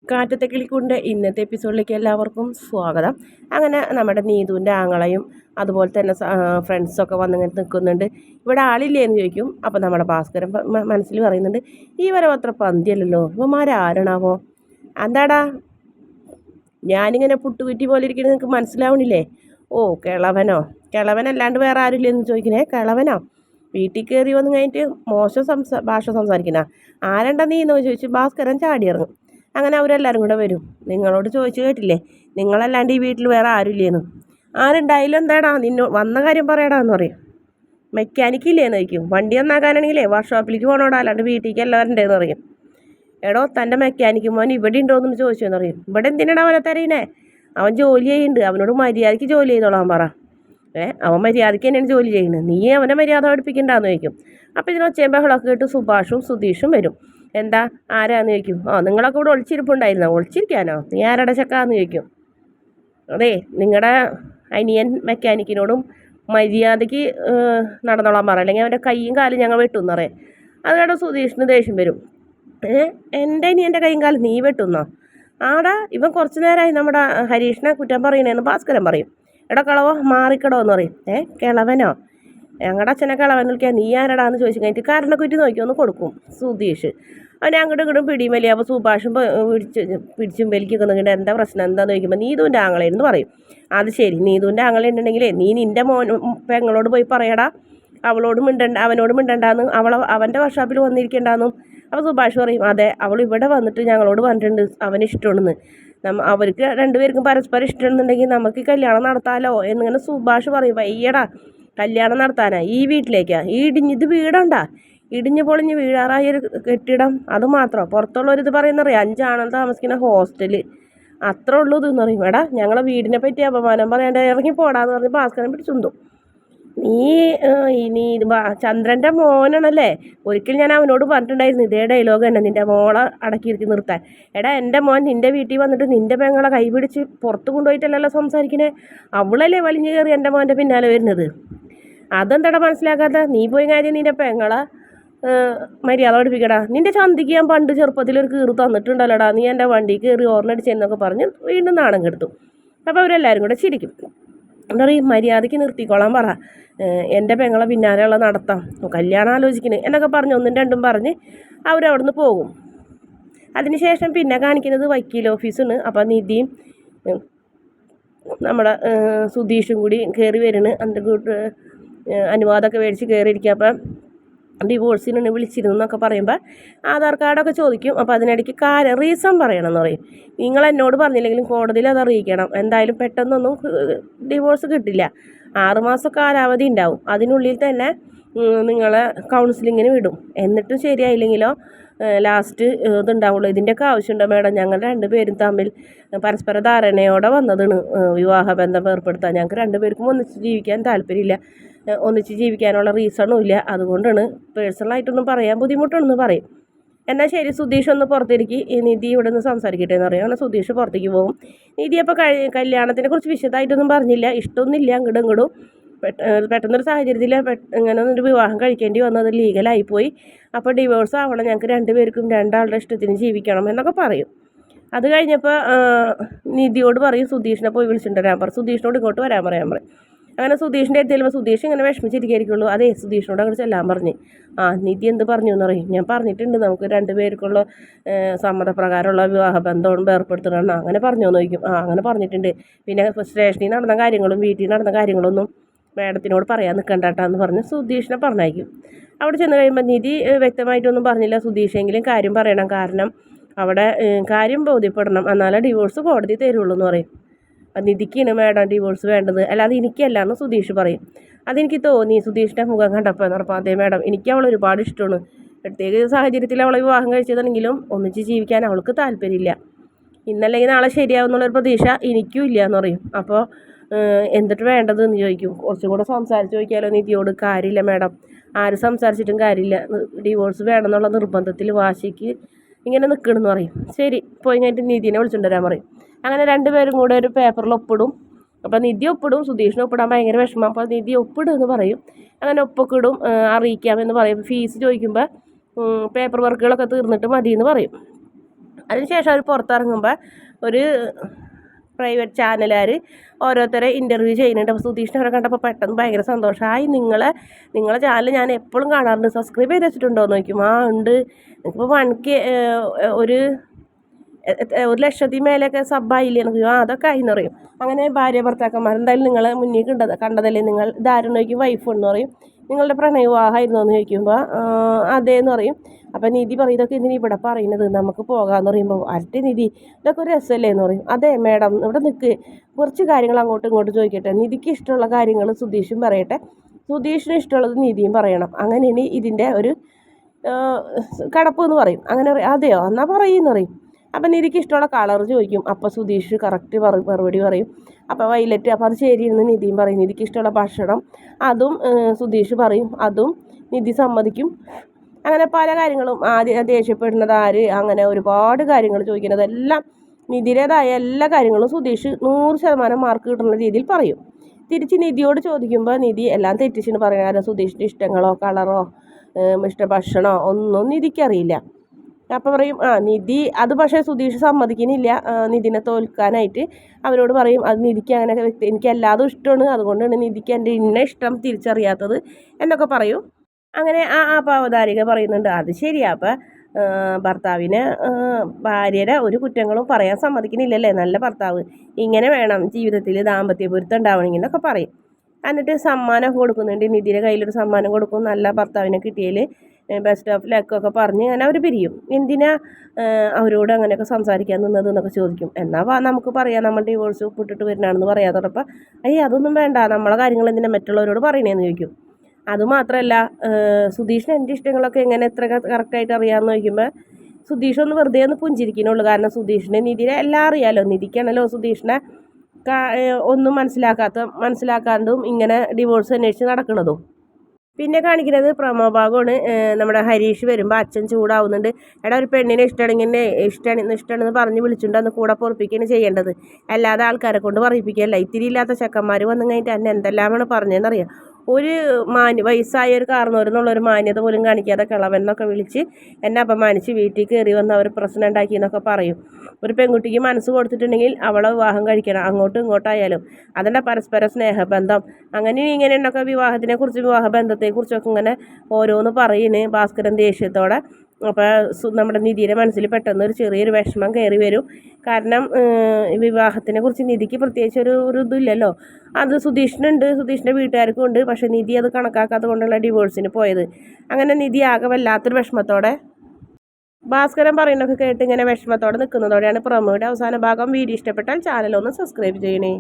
കാറ്റത്തെ കിളിക്കൂടിൻ്റെ ഇന്നത്തെ എപ്പിസോഡിലേക്ക് എല്ലാവർക്കും സ്വാഗതം. അങ്ങനെ നമ്മുടെ നീതുവിൻ്റെ ആങ്ങളയും അതുപോലെ തന്നെ ഫ്രണ്ട്സൊക്കെ വന്നിങ്ങനെ നിൽക്കുന്നുണ്ട്. ഇവിടെ ആളില്ലേ എന്ന് ചോദിക്കും. അപ്പോൾ നമ്മുടെ ഭാസ്കരൻ മനസ്സിൽ പറയുന്നുണ്ട്, ഈ വരവ് അത്ര പന്തിയല്ലല്ലോ, ഇവന്മാരാരണാവോ? എന്താടാ ഞാനിങ്ങനെ പുട്ടുകുറ്റി പോലെ ഇരിക്കുന്നത് നിങ്ങൾക്ക് മനസ്സിലാവണില്ലേ? ഓ കിളവനോ? കിളവനല്ലാണ്ട് വേറെ ആരുമില്ലേ എന്ന് ചോദിക്കണേ. കിളവനോ? വീട്ടിൽ കയറി വന്നു കഴിഞ്ഞിട്ട് മോശം ഭാഷ സംസാരിക്കണ ആരണ്ട നീ എന്ന് ചോദിച്ചു ഭാസ്കരൻ ചാടിയിറങ്ങും. അങ്ങനെ അവരെല്ലാവരും കൂടെ വരും. നിങ്ങളോട് ചോദിച്ചു കേട്ടില്ലേ, നിങ്ങളല്ലാണ്ട് ഈ വീട്ടിൽ വേറെ ആരുമില്ലേന്ന്. ആരുണ്ടായാലും എന്താടാ വന്ന കാര്യം പറയടാന്ന് പറയും. മെക്കാനിക്കില്ലേന്ന് ചോദിക്കും. വണ്ടി ഒന്നാക്കാനാണെങ്കിലേ വർക്ക്ഷോപ്പിലേക്ക് പോകണോടാ, അല്ലാണ്ട് വീട്ടിലേക്ക് എല്ലാവരും ഉണ്ടെന്ന് പറയും. എടോ തൻ്റെ മെക്കാനിക്ക് മോൻ ഇവിടെ ഉണ്ടോയെന്ന് ചോദിച്ചെന്ന് പറയും. ഇവിടെ എന്തിനാണ് അവനെ തരീനെ? അവൻ ജോലി ചെയ്യുന്നുണ്ട്, അവനോട് മര്യാദയ്ക്ക് ജോലി ചെയ്തോളാൻ പറ. അവൻ മര്യാദയ്ക്ക് തന്നെയാണ് ജോലി ചെയ്യുന്നത്, നീ അവനെ മര്യാദ പഠിപ്പിക്കണ്ടെന്ന് ചോദിക്കും. അപ്പോൾ ഇതിനൊച്ചയും ബഹളമൊക്കെ കേട്ട് സുഭാഷും സുധീഷും വരും. എന്താ ആരാന്ന് ചോദിക്കും. നിങ്ങളൊക്കെ ഇവിടെ ഒളിച്ചിരിപ്പുണ്ടായിരുന്നോ? ഒളിച്ചിരിക്കാനോ? നീ ആരുടെ ചക്കാന്ന് ചോദിക്കും. അതെ, നിങ്ങളുടെ അനിയൻ മെക്കാനിക്കിനോടും മര്യാദയ്ക്ക് നടന്നോളാൻ പറ, അല്ലെങ്കിൽ അവൻ്റെ കൈയും കാലും ഞങ്ങൾ വെട്ടുമെന്ന് പറയാം. അത് കേട്ടോ സുധീഷിന് ദേഷ്യം വരും. എൻ്റെ അനിയൻ്റെ കൈയും കാലും നീ വെട്ടുന്നോ? ആടാ, ഇവൻ കുറച്ച് നേരമായി നമ്മുടെ ഹരീഷിനെ കുറ്റം പറയണേന്ന് ഭാസ്കരൻ പറയും. എടാ കളവോ മാറിക്കടോ എന്ന് പറയും. കിളവനോ? ഞങ്ങളുടെ അച്ഛനെ കിളവൻ വിളിക്കാൻ നീ ആരടാന്ന് ചോദിച്ചു കഴിഞ്ഞിട്ട് കാരണക്കുറ്റി നോക്കിയൊന്ന് കൊടുക്കും സുധീഷ്. അവനെ അങ്ങോട്ടും ഇങ്ങോട്ടും പിടിയും വലിയ. അപ്പോൾ സുഭാഷും പിടിച്ചും വലിക്കൊക്കെ നിൽക്കേണ്ട എന്താ പ്രശ്നം എന്താന്ന് ചോദിക്കുമ്പോൾ നീതുവിൻ്റെ ആങ്ങളെന്ന് പറയും. അത് ശരി, നീതുവിൻ്റെ ആങ്ങളെ ഉണ്ടെങ്കിലേ നീ നിൻ്റെ പെങ്ങളോട് പോയി പറയടാ, അവളോട് അവനോട് മിണ്ടണ്ടാന്ന്, അവൻ്റെ വർക്ക്ഷോപ്പിൽ വന്നിരിക്കേണ്ടാന്നും. അപ്പോൾ സുഭാഷ് പറയും, അതെ അവൾ ഇവിടെ വന്നിട്ട് ഞങ്ങളോട് പറഞ്ഞിട്ടുണ്ട് അവന് ഇഷ്ടമാണെന്ന്. അവർക്ക് രണ്ടുപേർക്കും പരസ്പരം ഇഷ്ടമാണെന്നുണ്ടെങ്കിൽ നമുക്ക് കല്യാണം നടത്താമല്ലോ എന്നിങ്ങനെ സുഭാഷ് പറയും. വയ്യടാ, കല്യാണം നടത്താനാ ഈ വീട്ടിലേക്കാ? ഇത് വീടണ്ടാ, ഇടിഞ്ഞു പൊളിഞ്ഞ് വീഴാറായൊരു കെട്ടിടം, അത് മാത്രം. പുറത്തുള്ളവരിത് പറയുന്നറിയാം, 5 ആണുങ്ങൾ താമസിക്കുന്ന ഹോസ്റ്റല്, അത്ര ഉള്ളൂ ഇതെന്ന് പറയും. എടാ ഞങ്ങളെ വീടിനെ പറ്റി അപമാനം പറയാണ്ട് ഇറങ്ങി പോടാന്ന് പറഞ്ഞ് ഭാസ്കരൻ പിടിച്ചുണ്ടും. നീ ചന്ദ്രൻ്റെ മോനാണല്ലേ? ഒരിക്കൽ ഞാൻ അവനോട് പറഞ്ഞിട്ടുണ്ടായിരുന്നു ഇതേ ഡയലോഗ് തന്നെ, നിൻ്റെ മോളെ അടക്കിയിരുത്തി നിർത്താൻ. എടാ എൻ്റെ മോൻ നിൻ്റെ വീട്ടിൽ വന്നിട്ട് നിൻ്റെ പെങ്ങളെ കൈ പിടിച്ച് പുറത്ത് കൊണ്ടുപോയിട്ടല്ലല്ലോ സംസാരിക്കണേ, അവളല്ലേ വലിഞ്ഞു കയറി എൻ്റെ മോൻ്റെ പിന്നാലെ വരുന്നത്. അതെന്താടാ മനസ്സിലാക്കാത്ത? നീ പോയി കാര്യം നിൻ്റെ പെങ്ങളെ മര്യാദ പഠിപ്പിക്കടാ. നിൻ്റെ ചന്തിക്ക് ഞാൻ പണ്ട് ചെറുപ്പത്തിലൊരു കീറ് തന്നിട്ടുണ്ടല്ലോടാ, നീ എൻ്റെ വണ്ടി കയറി ഓർണടിച്ചെന്നൊക്കെ പറഞ്ഞ് വീണ്ടും നാണം കെടുത്തു. അപ്പോൾ അവരെല്ലാവരും കൂടെ ചിരിക്കും. എന്താ പറയുക, മര്യാദയ്ക്ക് നിർത്തിക്കോളാൻ പറ, എൻ്റെ പെങ്ങളെ പിന്നാലെയുള്ള നടത്താം, കല്യാണം ആലോചിക്കണേ എന്നൊക്കെ പറഞ്ഞ് ഒന്നും രണ്ടും പറഞ്ഞ് അവരവിടുന്ന് പോകും. അതിനുശേഷം പിന്നെ കാണിക്കുന്നത് വക്കീൽ ഓഫീസാണ്. അപ്പോൾ നിധിയും നമ്മുടെ സുധീഷും കൂടി കയറി വരുന്നു. എൻ്റെ അനുവാദമൊക്കെ മേടിച്ച് കയറിയിരിക്കുക. അപ്പം ഡിവോഴ്സിനാണ് വിളിച്ചിരുന്നു എന്നൊക്കെ പറയുമ്പോൾ ആധാർ കാർഡൊക്കെ ചോദിക്കും. അപ്പോൾ അതിനിടയ്ക്ക് റീസൺ പറയണമെന്ന് പറയും. നിങ്ങൾ എന്നോട് പറഞ്ഞില്ലെങ്കിലും കോടതിയിൽ അത് അറിയിക്കണം, എന്തായാലും പെട്ടെന്നൊന്നും ഡിവോഴ്സ് കിട്ടില്ല, 6 മാസം കാലാവധി ഉണ്ടാവും, അതിനുള്ളിൽ തന്നെ നിങ്ങളെ കൗൺസിലിങ്ങിന് വിടും, എന്നിട്ടും ശരിയായില്ലെങ്കിലോ ലാസ്റ്റ് ഇതുണ്ടാവുള്ളൂ. ഇതിൻ്റെയൊക്കെ ആവശ്യമുണ്ടോ മേഡം? ഞങ്ങൾ 2 പേരും തമ്മിൽ പരസ്പര ധാരണയോടെ വന്നതാണ് വിവാഹബന്ധം ഏർപ്പെടുത്താൻ, ഞങ്ങൾക്ക് 2 പേർക്കും ഒന്നിച്ച് ജീവിക്കാൻ താല്പര്യമില്ല, ഒന്നിച്ച് ജീവിക്കാനുള്ള റീസണും ഇല്ല, അതുകൊണ്ടാണ്, പേഴ്സണലായിട്ടൊന്നും പറയാൻ ബുദ്ധിമുട്ടുണ്ടെന്ന് പറയും. എന്നാൽ ശരി, സുധീഷ് ഒന്ന് പുറത്തിരിക്കും, നിധി ഇവിടെ നിന്ന് സംസാരിക്കട്ടെ എന്ന് പറയും. അങ്ങനെ സുധീഷ് പുറത്തേക്ക് പോകും. നിധി അപ്പോൾ കല്യാണത്തിനെ കുറിച്ച് വിശദമായിട്ടൊന്നും പറഞ്ഞില്ല, ഇഷ്ടമൊന്നുമില്ല അങ്ങോട്ടും ഇങ്ങോട്ടും. പെട്ടെന്നൊരു സാഹചര്യത്തിൽ ഇങ്ങനെ ഒരു വിവാഹം കഴിക്കേണ്ടി വന്നത് ലീഗലായിപ്പോയി, അപ്പോൾ ഡിവോഴ്സ് ആവണം, ഞങ്ങൾക്ക് 2 പേർക്കും 2 ആളുടെ ഇഷ്ടത്തിന് ജീവിക്കണം എന്നൊക്കെ പറയും. അത് കഴിഞ്ഞപ്പോൾ നിധിയോട് പറയും സുധീഷിനെ പോയി വിളിച്ചിട്ട് വരാൻ പറയും, സുധീഷിനോട് ഇങ്ങോട്ട് വരാൻ പറയാൻ പറയും. അങ്ങനെ സുധീഷിൻ്റെ അടുത്ത് ചെല്ലുമ്പോൾ സുധീഷ് ഇങ്ങനെ വിഷമിച്ചിരിക്കുള്ളൂ. അതേ, സുധീഷിനോട് അങ്ങോട്ട് ചെല്ലാൻ പറഞ്ഞ്. നിധി എന്ത് പറഞ്ഞു എന്ന് പറയും. ഞാൻ പറഞ്ഞിട്ടുണ്ട് നമുക്ക് 2 പേർക്കുള്ള സമ്മതപ്രകാരമുള്ള വിവാഹബന്ധം ഏർപ്പെടുത്തണം, അങ്ങനെ പറഞ്ഞോ എന്ന് ചോദിക്കും. അങ്ങനെ പറഞ്ഞിട്ടുണ്ട്, പിന്നെ സ്റ്റേഷനിൽ നടന്ന കാര്യങ്ങളും വീട്ടിൽ നടന്ന കാര്യങ്ങളൊന്നും മാഡത്തിനോട് പറയാൻ നിൽക്കണ്ടാട്ടാന്ന് പറഞ്ഞ് സുധീഷിനെ പറഞ്ഞയക്കും. അവിടെ ചെന്ന് കഴിയുമ്പോൾ നിധി വ്യക്തമായിട്ടൊന്നും പറഞ്ഞില്ല. സുധീഷെങ്കിലും കാര്യം പറയണം, കാരണം അവിടെ കാര്യം ബോധ്യപ്പെടണം, എന്നാലേ ഡിവോഴ്സ് കോടതി തരുള്ളൂ എന്ന് പറയും. നിധിക്കാണ് മാഡം ഡിവോഴ്സ് വേണ്ടത്, അല്ലാതെ എനിക്കല്ല എന്ന് സുധീഷ് പറയും. അതെനിക്ക് തോന്നി സുധീഷിൻ്റെ മുഖം കണ്ടപ്പോൾ എന്ന് പറഞ്ഞപ്പോൾ, അതേ മാഡം, എനിക്ക് അവൾ ഒരുപാട് ഇഷ്ടമാണ്, പ്രത്യേക സാഹചര്യത്തിൽ അവളെ വിവാഹം കഴിച്ചതാണെങ്കിലും ഒന്നിച്ച് ജീവിക്കാൻ അവൾക്ക് താല്പര്യമില്ല, ഇന്നല്ലെങ്കിൽ നാളെ ശരിയാവുന്നുള്ളൊരു പ്രതീക്ഷ എനിക്കും ഇല്ല എന്ന് പറയും. അപ്പോൾ എന്നിട്ട് വേണ്ടതെന്ന് ചോദിക്കും. കുറച്ചും കൂടെ സംസാരിച്ച് ചോദിക്കാമല്ലോ നിധിയോട്. കാര്യമില്ല മാഡം, ആര് സംസാരിച്ചിട്ടും കാര്യമില്ല, ഡിവോഴ്സ് വേണമെന്നുള്ള നിർബന്ധത്തിൽ വാശിക്ക് ഇങ്ങനെ നിൽക്കണമെന്ന് പറയും. ശരി, പോയി കഴിഞ്ഞിട്ട് നിധിനെ വിളിച്ചിട്ട് വരാൻ പറയും. അങ്ങനെ 2 പേരും കൂടെ ഒരു പേപ്പറിൽ ഒപ്പിടും. അപ്പോൾ നിധി ഒപ്പിടും, സുധീഷിനെ ഒപ്പിടാൻ ഭയങ്കര വിഷമം. അപ്പോൾ നിധി ഒപ്പിടുമെന്ന് പറയും. അങ്ങനെ ഒപ്പൊക്കെ ഇടും, അറിയിക്കാമെന്ന് പറയും. ഫീസ് ചോദിക്കുമ്പോൾ പേപ്പർ വർക്കുകളൊക്കെ തീർന്നിട്ട് മതിയെന്ന് പറയും. അതിനുശേഷം അവർ പുറത്തിറങ്ങുമ്പോൾ ഒരു പ്രൈവറ്റ് ചാനലുകാർ ഓരോരുത്തരെ ഇൻ്റർവ്യൂ ചെയ്യുന്നുണ്ട്. അപ്പോൾ സുധീഷിനെ കണ്ടപ്പോൾ പെട്ടെന്ന് ഭയങ്കര സന്തോഷമായി. നിങ്ങളെ ചാനൽ ഞാൻ എപ്പോഴും കാണാറുണ്ട്, സബ്സ്ക്രൈബ് ചെയ്ത് വെച്ചിട്ടുണ്ടോ എന്ന് ചോദിക്കും. ആ ഉണ്ട്, ഇപ്പോൾ 1K ഒരു 1,00,000 മേലെയൊക്കെ സബ്ബായില്ലേ എന്ന് ചോദിക്കും. അതൊക്കെ ആയിന്ന് പറയും. അങ്ങനെ ഭാര്യ ഭർത്താക്കന്മാർ എന്തായാലും നിങ്ങളെ മുന്നിൽ കണ്ടതല്ലേ, നിങ്ങൾ ഇതാരും ചോദിക്കും. വൈഫ് എന്ന് പറയും. നിങ്ങളുടെ പ്രണയവിവാഹമായിരുന്നോ എന്ന് ചോദിക്കുമ്പോൾ അതേന്ന് പറയും. അപ്പം നിധി പറയും, ഇതൊക്കെ ഇതിന് ഇവിടെ പറയുന്നത്, നമുക്ക് പോകാമെന്ന് പറയുമ്പോൾ അരട്ടി നിധി ഇതൊക്കെ ഒരു രസമല്ലേ എന്ന് പറയും. അതെ മേഡം, ഇവിടെ നിൽക്ക്, കുറച്ച് കാര്യങ്ങൾ അങ്ങോട്ടും ഇങ്ങോട്ടും ചോദിക്കട്ടെ. നിധിക്ക് ഇഷ്ടമുള്ള കാര്യങ്ങൾ സുധീഷും പറയട്ടെ, സുധീഷിന് ഇഷ്ടമുള്ളത് നിധിയും പറയണം. അങ്ങനെയാണ് ഇതിൻ്റെ ഒരു കടപ്പ് എന്ന് പറയും. അങ്ങനെ അതെയോ എന്നാൽ പറയുമെന്ന് പറയും. അപ്പം നിധിക്ക് ഇഷ്ടമുള്ള കളർ ചോദിക്കും. അപ്പോൾ സുധീഷ് കറക്റ്റ് മറുപടി പറയും. അപ്പോൾ വൈലറ്റ്, അപ്പോൾ അത് ശരിയെന്ന് നിധിയും പറയും. നിധിക്ക് ഇഷ്ടമുള്ള ഭക്ഷണം അതും സുധീഷ് പറയും. അതും നിധി സമ്മതിക്കും. അങ്ങനെ പല കാര്യങ്ങളും, ആദ്യം ദേഷ്യപ്പെടുന്നത് ആര്, അങ്ങനെ ഒരുപാട് കാര്യങ്ങൾ ചോദിക്കുന്നതെല്ലാം നിധിയുടേതായ എല്ലാ കാര്യങ്ങളും സുധീഷ് 100% മാർക്ക് കിട്ടുന്ന രീതിയിൽ പറയും. തിരിച്ച് നിധിയോട് ചോദിക്കുമ്പോൾ നിധി എല്ലാം തെറ്റിച്ചിന് പറയാൻ, സുധീഷിൻ്റെ ഇഷ്ടങ്ങളോ കളറോ ഭക്ഷണമോ ഒന്നും നിധിക്കറിയില്ല. അപ്പോൾ പറയും നിധി അത്, പക്ഷേ സുധീഷ് സമ്മതിക്കുന്നില്ല നിധിനെ തോൽക്കാനായിട്ട്. അവരോട് പറയും അത് നിധിക്ക് അങ്ങനെ എനിക്ക് എല്ലാതും ഇഷ്ടമാണ്, അതുകൊണ്ടാണ് നിധിക്ക് എൻ്റെ ഇന്ന ഇഷ്ടം തിരിച്ചറിയാത്തത് എന്നൊക്കെ പറയും. അങ്ങനെ അപ്പോൾ അവതാരിക പറയുന്നുണ്ട്, അത് ശരിയാ, അപ്പോൾ ഭർത്താവിന് ഭാര്യയുടെ ഒരു കുറ്റങ്ങളും പറയാൻ സമ്മതിക്കുന്നില്ലല്ലേ, നല്ല ഭർത്താവ് ഇങ്ങനെ വേണം ജീവിതത്തിൽ, ദാമ്പത്യ പൊരുത്തം ഉണ്ടാവണമെങ്കിൽ എന്നൊക്കെ പറയും. എന്നിട്ട് സമ്മാനം കൊടുക്കുന്നുണ്ട്. നിധിയുടെ കയ്യിലൊരു സമ്മാനം കൊടുക്കും. നല്ല ഭർത്താവിനെ കിട്ടിയതിൽ ബെസ്റ്റ് ഓഫ് ലക്കൊക്കെ പറഞ്ഞ് അങ്ങനെ അവർ പിരിയും. എന്തിനാ അവരോട് അങ്ങനെയൊക്കെ സംസാരിക്കാൻ നിന്നത് എന്നൊക്കെ ചോദിക്കും. എന്നാൽ നമുക്ക് പറയാം, നമ്മൾ ഡിവോഴ്സ് ഒപ്പിട്ടിട്ട് വരുന്നതാണെന്ന് പറയാത്തപ്പോൾ അതൊന്നും വേണ്ട, നമ്മളെ കാര്യങ്ങൾ എന്തിനാ മറ്റുള്ളവരോട് പറയണേന്ന് ചോദിക്കും. അതുമാത്രമല്ല, സുധീഷിന് എൻ്റെ ഇഷ്ടങ്ങളൊക്കെ എങ്ങനെ എത്ര കറക്റ്റായിട്ട് അറിയാമെന്ന് ചോദിക്കുമ്പോൾ സുധീഷ് ഒന്ന് വെറുതെ ഒന്ന് പുഞ്ചിരിക്കുന്നുള്ളൂ. കാരണം സുധീഷിനെ നിധിനെ എല്ലാം അറിയാമല്ലോ. നിധിക്കാണല്ലോ സുധീഷിനെ ഒന്നും മനസ്സിലാക്കാണ്ടും ഇങ്ങനെ ഡിവോഴ്സ് അന്വേഷിച്ച് നടക്കുന്നതും. പിന്നെ കാണിക്കുന്നത് പ്രമോഭാഗമാണ്. നമ്മുടെ ഹരീഷ് വരുമ്പോൾ അച്ഛൻ ചൂടാവുന്നുണ്ട്. എടാ, ഒരു പെണ്ണിനെ ഇഷ്ടമാണെന്ന് പറഞ്ഞ് വിളിച്ചിട്ടുണ്ട്, അന്ന് കൂടെ പൊറപ്പിക്കുകയാണ് ചെയ്യേണ്ടത്, അല്ലാതെ ആൾക്കാരെ കൊണ്ട് പറയിപ്പിക്കുകയല്ല. ഇത്തിരി ഇല്ലാത്ത ചെക്കന്മാർ വന്നു കഴിഞ്ഞിട്ട് എന്നെ എന്തെല്ലാമാണ് പറഞ്ഞതെന്നറിയാം. ഒരു വയസ്സായ ഒരു കാരണവരെന്നുള്ളൊരു മാന്യത പോലും കാണിക്കാതെ കിളവെന്നൊക്കെ വിളിച്ച് എന്നെ അപമാനിച്ച് വീട്ടിൽ കയറി വന്ന് അവർ പ്രശ്നം ഉണ്ടാക്കി എന്നൊക്കെ പറയും. ഒരു പെൺകുട്ടിക്ക് മനസ്സ് കൊടുത്തിട്ടുണ്ടെങ്കിൽ അവളെ വിവാഹം കഴിക്കണം, അങ്ങോട്ടും ഇങ്ങോട്ടായാലും. അതിൻ്റെ പരസ്പര സ്നേഹബന്ധം അങ്ങനെ ഇങ്ങനെയൊക്കെ വിവാഹത്തിനെക്കുറിച്ച് വിവാഹബന്ധത്തെക്കുറിച്ചൊക്കെ ഇങ്ങനെ ഓരോന്ന് പറയുന്നേ ഭാസ്കരൻ ദേഷ്യത്തോടെ. അപ്പോൾ നമ്മുടെ നിധിയുടെ മനസ്സിൽ പെട്ടെന്ന് ഒരു ചെറിയൊരു വിഷമം കയറി വരും. കാരണം വിവാഹത്തിനെ കുറിച്ച് നിധിക്ക് പ്രത്യേകിച്ച് ഒരു ഇതില്ലല്ലോ. അത് സുധീഷിനുണ്ട്, സുധീഷിൻ്റെ വീട്ടുകാർക്കും ഉണ്ട്. പക്ഷേ നിധി അത് കണക്കാക്കാത്ത കൊണ്ടുള്ള ഡിവോഴ്സിന് പോയത്. അങ്ങനെ നിധി ആകെ വല്ലാത്തൊരു വിഷമത്തോടെ ഭാസ്കരൻ പറയുന്നതൊക്കെ കേട്ട് ഇങ്ങനെ വിഷമത്തോടെ നിൽക്കുന്നതോടെയാണ് പ്രൊമോയുടെ അവസാന ഭാഗം. വീഡിയോ ഇഷ്ടപ്പെട്ടാൽ ചാനൽ ഒന്ന് സബ്സ്ക്രൈബ് ചെയ്യണേ.